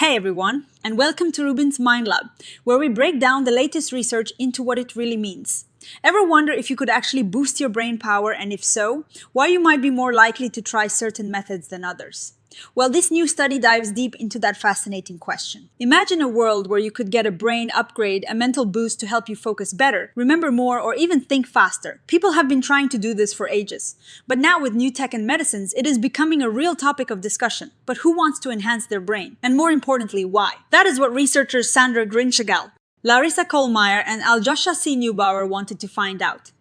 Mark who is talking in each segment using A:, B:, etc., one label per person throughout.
A: Hey everyone, and welcome to RUBIN'S Mind Lab, where we break down the latest research into what it really means. Ever wonder if you could actually boost your brain power, and if so, why you might be more likely to try certain methods than others? Well, this new study dives deep into that fascinating question. Imagine a world where you could get a brain upgrade, a mental boost to help you focus better, remember more, or even think faster. People have been trying to do this for ages. But now with new tech and medicines, it is becoming a real topic of discussion. But who wants to enhance their brain? And more importantly, why? That is what researchers Sandra Grinschgl, Larissa Kohlmeier, and Aljoscha Neubauer wanted to find out.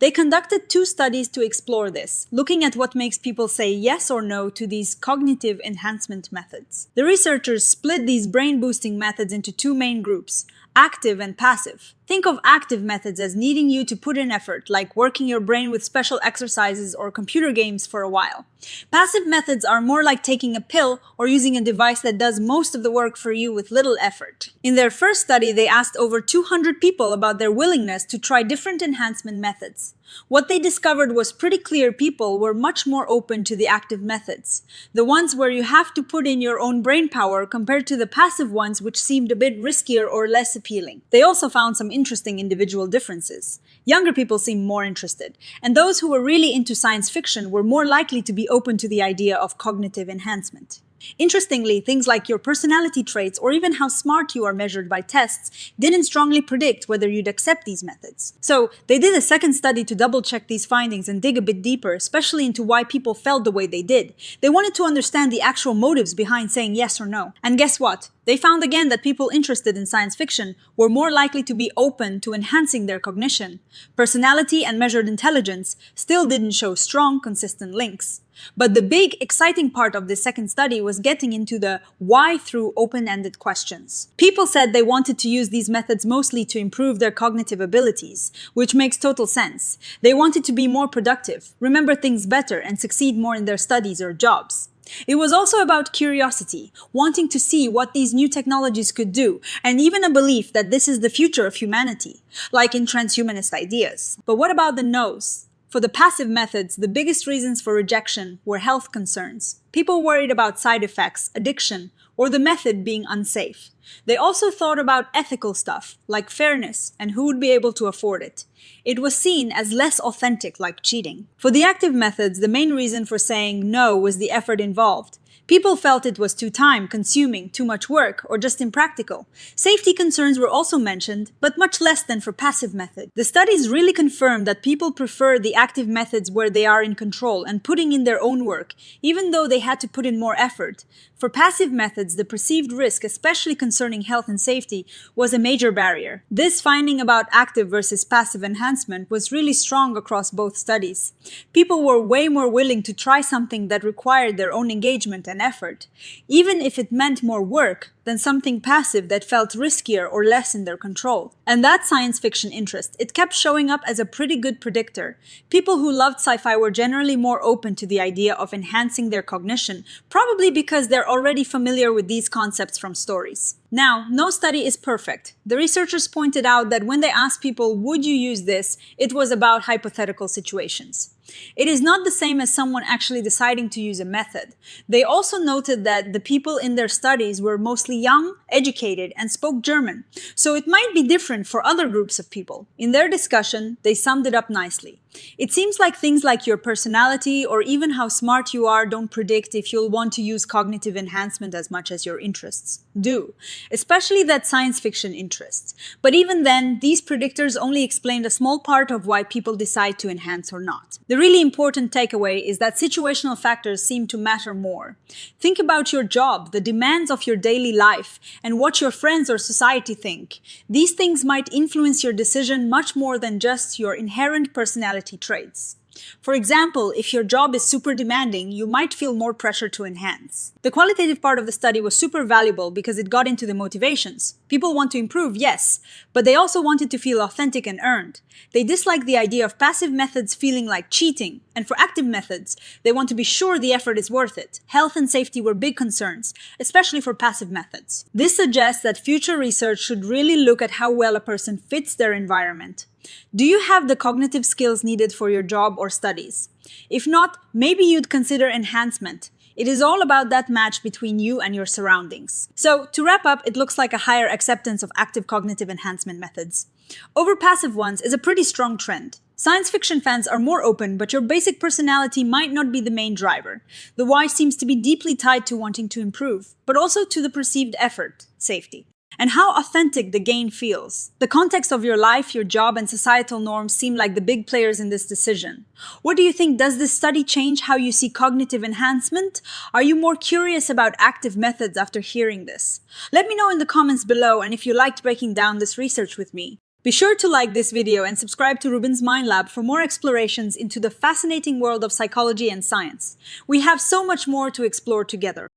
A: They conducted 2 studies to explore this, looking at what makes people say yes or no to these cognitive enhancement methods. The researchers split these brain-boosting methods into 2 main groups, active and passive. Think of active methods as needing you to put in effort, like working your brain with special exercises or computer games for a while. Passive methods are more like taking a pill or using a device that does most of the work for you with little effort. In their first study, they asked over 200 people about their willingness to try different enhancement methods. What they discovered was pretty clear people were much more open to the active methods, the ones where you have to put in your own brain power compared to the passive ones which seemed a bit riskier or less appealing. They also found some interesting individual differences. Younger people seemed more interested, and those who were really into science fiction were more likely to be open to the idea of cognitive enhancement. Interestingly, things like your personality traits or even how smart you are measured by tests didn't strongly predict whether you'd accept these methods. So they did a second study to double-check these findings and dig a bit deeper, especially into why people felt the way they did. They wanted to understand the actual motives behind saying yes or no. And guess what? They found again that people interested in science fiction were more likely to be open to enhancing their cognition. Personality and measured intelligence still didn't show strong, consistent links. But the big, exciting part of this second study was getting into the why through open-ended questions. People said they wanted to use these methods mostly to improve their cognitive abilities, which makes total sense. They wanted to be more productive, remember things better, and succeed more in their studies or jobs. It was also about curiosity, wanting to see what these new technologies could do, and even a belief that this is the future of humanity, like in transhumanist ideas. But what about the no's? For the passive methods, the biggest reasons for rejection were health concerns. People worried about side effects, addiction, or the method being unsafe. They also thought about ethical stuff, like fairness and who would be able to afford it. It was seen as less authentic, like cheating. For the active methods, the main reason for saying no was the effort involved. People felt it was too time-consuming, too much work, or just impractical. Safety concerns were also mentioned, but much less than for passive methods. The studies really confirmed that people prefer the active methods where they are in control and putting in their own work, even though they had to put in more effort. For passive methods, the perceived risk, especially concerning health and safety, was a major barrier. This finding about active versus passive enhancement was really strong across both studies. People were way more willing to try something that required their own engagement and effort, even if it meant more work, than something passive that felt riskier or less in their control. And that science fiction interest, it kept showing up as a pretty good predictor. People who loved sci-fi were generally more open to the idea of enhancing their cognition, probably because they're already familiar with these concepts from stories. Now, no study is perfect. The researchers pointed out that when they asked people, would you use this, it was about hypothetical situations. It is not the same as someone actually deciding to use a method. They also noted that the people in their studies were mostly young, educated, and spoke German, so it might be different for other groups of people. In their discussion, they summed it up nicely. It seems like things like your personality or even how smart you are don't predict if you'll want to use cognitive enhancement as much as your interests do, especially that science fiction interests. But even then, these predictors only explained a small part of why people decide to enhance or not. The really important takeaway is that situational factors seem to matter more. Think about your job, the demands of your daily life, and what your friends or society think. These things might influence your decision much more than just your inherent personality traits. For example, if your job is super demanding, you might feel more pressure to enhance. The qualitative part of the study was super valuable because it got into the motivations. People want to improve, yes, but they also wanted to feel authentic and earned. They dislike the idea of passive methods feeling like cheating, and for active methods, they want to be sure the effort is worth it. Health and safety were big concerns, especially for passive methods. This suggests that future research should really look at how well a person fits their environment. Do you have the cognitive skills needed for your job or studies? If not, maybe you'd consider enhancement. It is all about that match between you and your surroundings. So, to wrap up, it looks like a higher acceptance of active cognitive enhancement methods. Over passive ones is a pretty strong trend. Science fiction fans are more open, but your basic personality might not be the main driver. The why seems to be deeply tied to wanting to improve, but also to the perceived effort, safety, and how authentic the gain feels. The context of your life, your job, and societal norms seem like the big players in this decision. What do you think? Does this study change how you see cognitive enhancement? Are you more curious about active methods after hearing this? Let me know in the comments below, and if you liked breaking down this research with me. Be sure to like this video and subscribe to RUBIN'S Mind Lab for more explorations into the fascinating world of psychology and science. We have so much more to explore together.